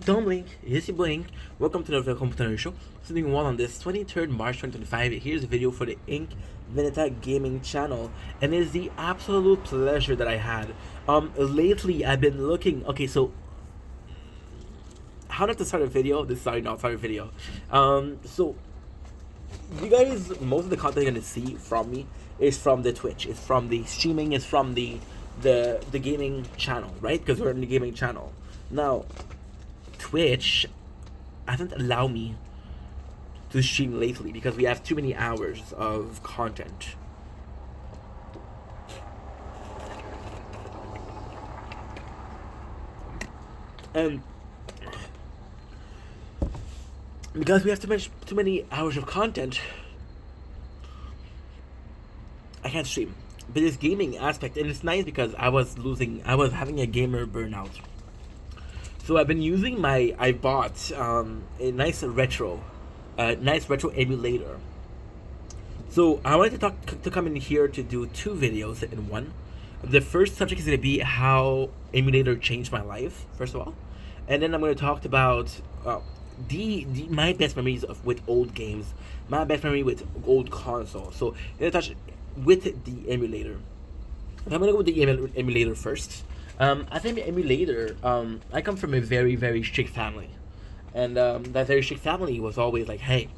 Don't blink, yes you blink. Welcome to the Computer Show. Sitting one on this 23rd March 2025. Here's a video for the Ink Veneta Gaming channel, and it's the absolute pleasure that I had. Lately I've been looking. Okay, so how not to start a video? This is not start a video. So you guys, most of the content you're gonna see from me is from the Twitch. It's from the streaming. It's from the gaming channel, right? Because we're in the gaming channel now. Twitch hasn't allowed me to stream lately because we have too many hours of content. And because we have too many hours of content, I can't stream. But this gaming aspect, and it's nice because I was having a gamer burnout. So I've been using I bought a nice retro emulator. So I wanted to come in here to do two videos in one. The first subject is going to be how emulator changed my life, first of all. And then I'm going to talk about my best memories with old games, my best memory with old consoles. So I'm going to touch with the emulator. I'm going to go with the emulator first. I think the emulator, I come from a very, very strict family. And that very strict family was always like, hey,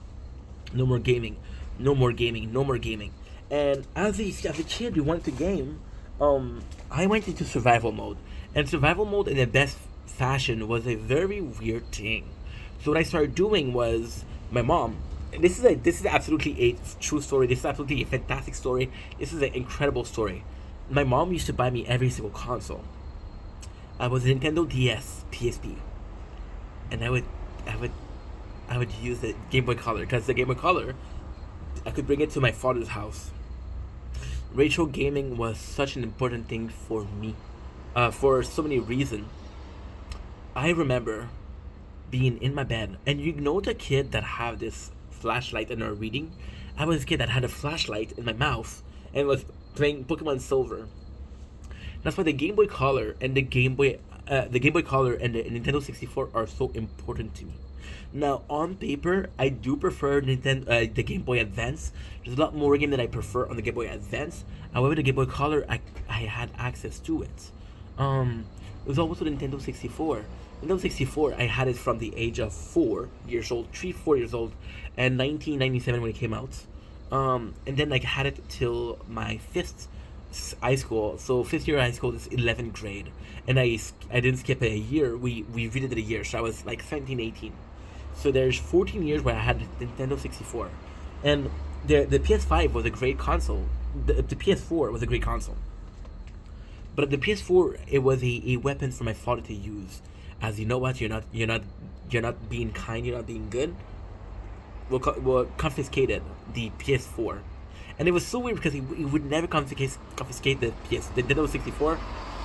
no more gaming, no more gaming, no more gaming. And as a kid who wanted to game, I went into survival mode. And survival mode in the best fashion was a very weird thing. So what I started doing was, my mom, and this is absolutely a true story, this is absolutely a fantastic story, this is an incredible story. My mom used to buy me every single console. I was a Nintendo DS, PSP, and I would use the Game Boy Color, because the Game Boy Color, I could bring it to my father's house. Retro gaming was such an important thing for me, for so many reasons. I remember being in my bed, and you know the kid that have this flashlight and are reading. I was a kid that had a flashlight in my mouth and was playing Pokemon Silver. That's why the Game Boy Color and the Game Boy Color and the Nintendo 64 are so important to me. Now, on paper, I do prefer the Game Boy Advance. There's a lot more game that I prefer on the Game Boy Advance. However, the Game Boy Color, I had access to it. It was also the Nintendo 64. Nintendo 64, I had it from the age of 4 years old, 4 years old, and 1997 when it came out. And then I had it till my 5th high school. So 5th year high school is 11th grade, and I didn't skip a year. We redid it a year, so I was like 17, 18. So there's 14 years where I had the Nintendo 64, and the PS5 was a great console. The PS4 was a great console, but the PS4, it was a weapon for my father to use. As you know what, you're not being kind, you're not being good. Well, confiscated the PS4. And it was so weird because he would never confiscate the Nintendo 64.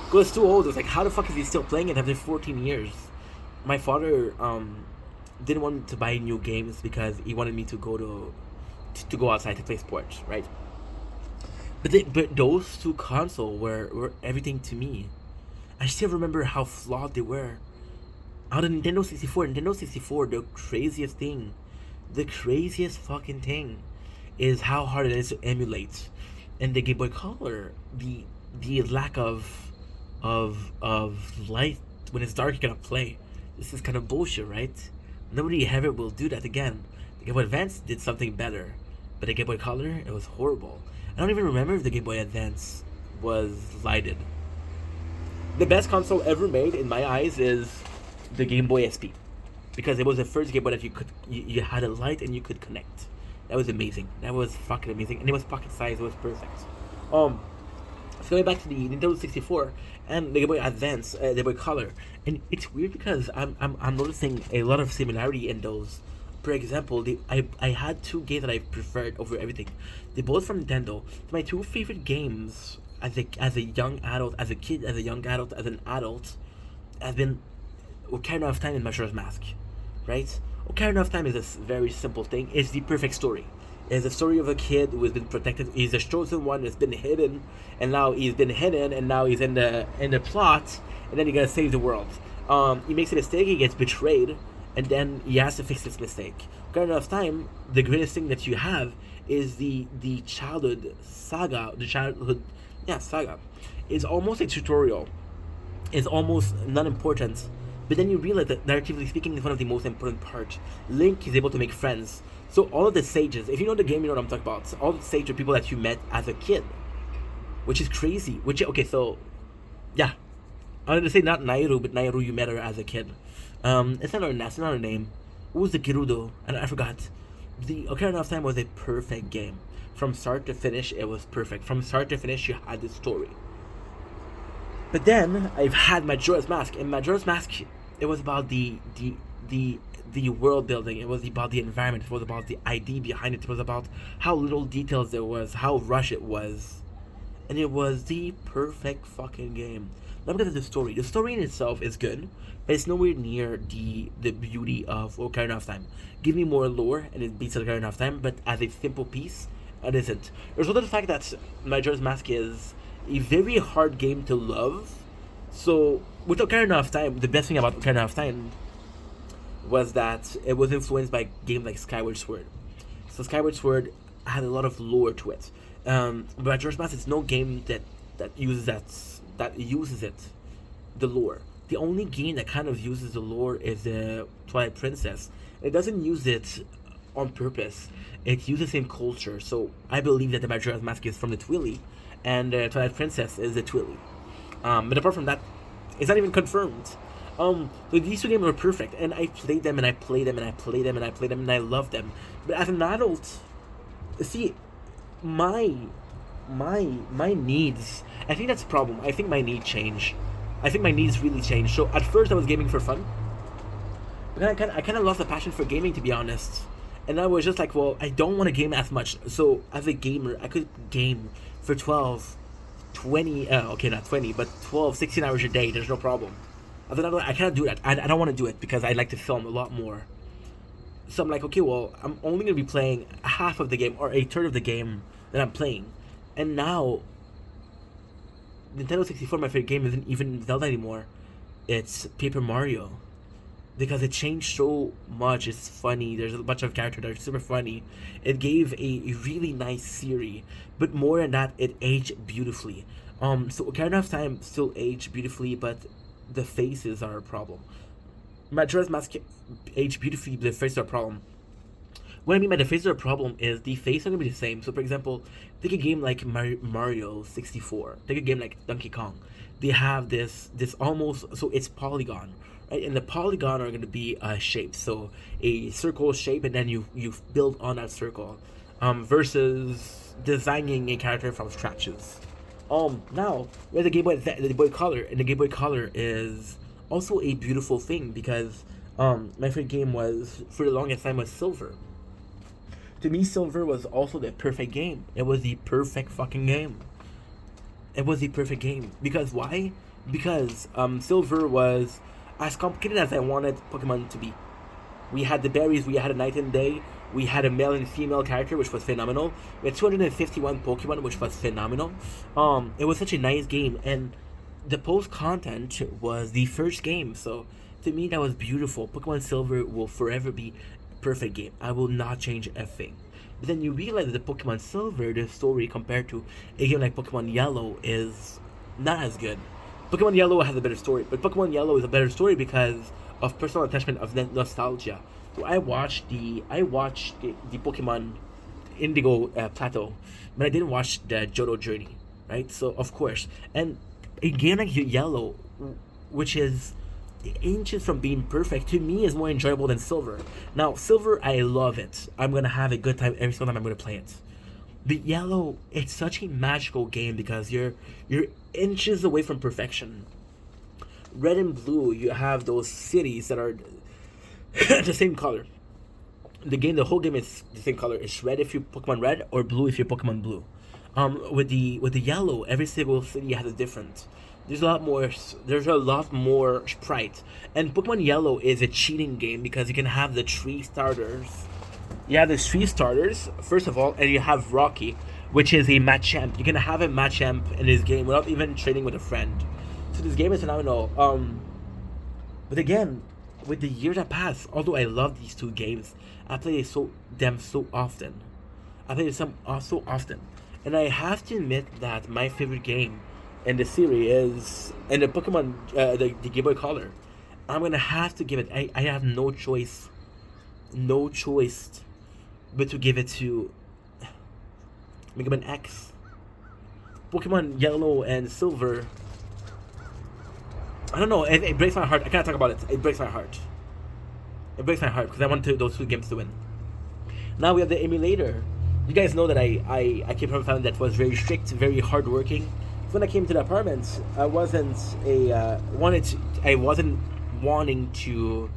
It was too old. It was like, how the fuck is he still playing it after 14 years? My father didn't want me to buy new games because he wanted me to go outside to play sports, right? But those two consoles were everything to me. I still remember how flawed they were. On the Nintendo 64, the craziest fucking thing is how hard it is to emulate. And the Game Boy Color, the lack of light when it's dark, you cannot play. This is kind of bullshit, right? Nobody ever will do that again. The Game Boy Advance did something better, but the Game Boy Color, it was horrible. I don't even remember if the Game Boy Advance was lighted. The best console ever made in my eyes is the Game Boy SP, because it was the first Game Boy that you had a light and you could connect. That was amazing. That was fucking amazing, and it was pocket size. It was perfect. So going back to the Nintendo 64 and the Game Boy Advance, the Game Boy Color, and it's weird because I'm noticing a lot of similarity in those. For example, I had two games that I preferred over everything. They're both from Nintendo. My two favorite games as a young adult, as a kid, as a young adult, as an adult, has been Ocarina of Time and Majora's Mask, right? Ocarina of Time is a very simple thing. It's the perfect story. It's a story of a kid who has been protected. He's a chosen one that's been hidden, and now he's in the plot, and then he's gonna save the world. He makes a mistake, he gets betrayed, and then he has to fix this mistake. Ocarina of Time, the greatest thing that you have is the childhood saga, saga. It's almost a tutorial. It's almost not important. But then you realize that narratively speaking is one of the most important parts. Link is able to make friends. So all of the sages, if you know the game, you know what I'm talking about. So all the sages are people that you met as a kid, which is crazy. Yeah, I'm gonna say not Nairu, but Nairu you met her as a kid. It's not her name. What was the Gerudo? And I forgot. The Ocarina of Time was a perfect game. From start to finish, it was perfect. From start to finish, you had the story. But then I've had Majora's Mask, and Majora's Mask, it was about the world building. It was about the environment. It was about the idea behind it. It was about how little details there was, how rushed it was, and it was the perfect fucking game. Not because of the story. The story in itself is good, but it's nowhere near the beauty of Ocarina of Time. Give me more lore, and it beats Ocarina of Time. But as a simple piece, it isn't. There's also the fact that Majora's Mask is a very hard game to love. So with Ocarina of Time, the best thing about Ocarina of Time was that it was influenced by games like Skyward Sword. So Skyward Sword had a lot of lore to it. But Majora's Mask is no game that uses the lore. The only game that kind of uses the lore is the Twilight Princess. It doesn't use it on purpose. It uses the same culture. So I believe that the Majora's Mask is from the Twili, and Twilight Princess is the Twili. But apart from that, it's not even confirmed. So these two games were perfect, and I played them, and I played them, and I played them, and I played them, and I loved them. But as an adult, see, my needs. I think that's a problem. I think my needs change. I think my needs really change. So at first I was gaming for fun, but then I kind of lost the passion for gaming, to be honest. And I was just like, well, I don't want to game as much. So as a gamer, I could game for 12, 20, okay, not 20, but 12, 16 hours a day. There's no problem. I cannot do that. I don't want to do it because I like to film a lot more. So I'm like, okay, well, I'm only going to be playing half of the game or a third of the game that I'm playing. And now, Nintendo 64, my favorite game, isn't even Zelda anymore. It's Paper Mario. Because it changed so much. It's funny. There's a bunch of characters that are super funny. It gave a really nice series. But more than that, it aged beautifully. So Ocarina of Time still aged beautifully, but the faces are a problem. Majora's Mask aged beautifully, but the faces are a problem. What I mean by the faces are a problem is the faces are going to be the same. So, for example, take a game like Mario 64. Take a game like Donkey Kong. They have this almost, so it's polygon, right? And the polygon are going to be a shape. So, a circle shape, and then you build on that circle. Versus designing a character from scratches. Now, we have the Game Boy Color. And the Game Boy Color is also a beautiful thing because my favorite game was, for the longest time, was Silver. To me, Silver was also the perfect game. It was the perfect fucking game. It was the perfect game. Because why? Because Silver was as complicated as I wanted Pokemon to be. We had the berries, we had a night and day, we had a male and female character, which was phenomenal. We had 251 Pokemon, which was phenomenal. It was such a nice game, and the post content was the first game, so to me that was beautiful. Pokemon Silver will forever be perfect game. I will not change a thing. But then you realize that the Pokemon Silver, the story compared to a game like Pokemon Yellow is not as good. Pokemon Yellow has a better story, but Pokemon Yellow is a better story because of personal attachment, of nostalgia. So I watched the Pokemon Indigo Plateau, but I didn't watch the Johto Journey, right? So of course, and a game like Yellow, which is inches from being perfect, to me is more enjoyable than Silver. Now Silver, I love it. I'm gonna have a good time every single time I'm gonna play it. But Yellow, it's such a magical game because you're inches away from perfection. Red and Blue, you have those cities that are the same color. The whole game is the same color. It's red if you Pokemon Red, or blue if you Pokemon Blue. With the Yellow, every single city has a different. There's a lot more sprite. And Pokemon Yellow is a cheating game because you can have the 3 starters. You have the 3 starters, first of all, and you have Rocky, which is a Machamp. You can have a Machamp in this game without even trading with a friend. So this game is phenomenal. But again, with the years that pass, although I love these two games, I play them so often. I play them so often, and I have to admit that my favorite game in the series is in the Pokemon, the Game Boy Color. I'm gonna have to give it. I have no choice, no choice, but to give it to Mega Man X. Pokemon Yellow and Silver. I don't know. It breaks my heart. I can't talk about it. It breaks my heart. It breaks my heart because I want those two games to win. Now we have the emulator. You guys know that I came from a family that was very strict, very hardworking. So when I came to the apartment, I wasn't I wasn't wanting to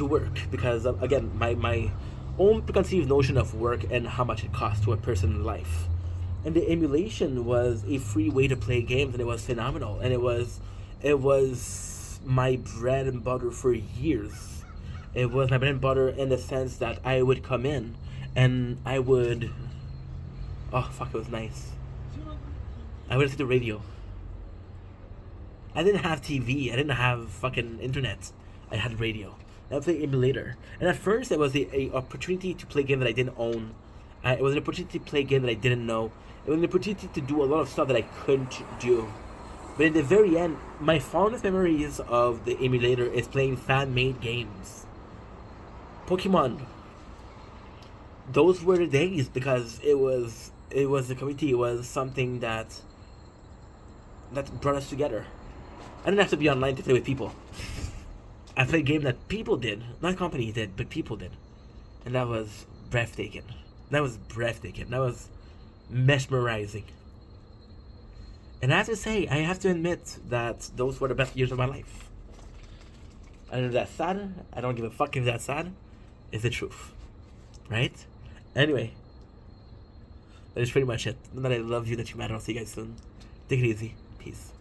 work because again my own preconceived notion of work and how much it costs to a person in life. And the emulation was a free way to play games, and it was phenomenal. And it was my bread and butter for years. It was my bread and butter in the sense that I would come in and I would, oh fuck, it was nice. I would listen to the radio. I didn't have TV. I didn't have fucking internet. I had radio. I would play emulator. And at first, it was a opportunity to play a game that I didn't own. It was an opportunity to play a game that I didn't know. It was an opportunity to do a lot of stuff that I couldn't do. But in the very end, my fondest memories of the emulator is playing fan-made games. Pokemon. Those were the days because it was the community. It was something that brought us together. I didn't have to be online to play with people. I played a game that people did, not company did, but people did, and that was breathtaking. That was breathtaking. That was mesmerizing. And I have to say, I have to admit that those were the best years of my life. I know that's sad. I don't give a fuck if that's sad. It's the truth. Right? Anyway. That is pretty much it. Know that I love you, that you matter. I'll see you guys soon. Take it easy. Peace.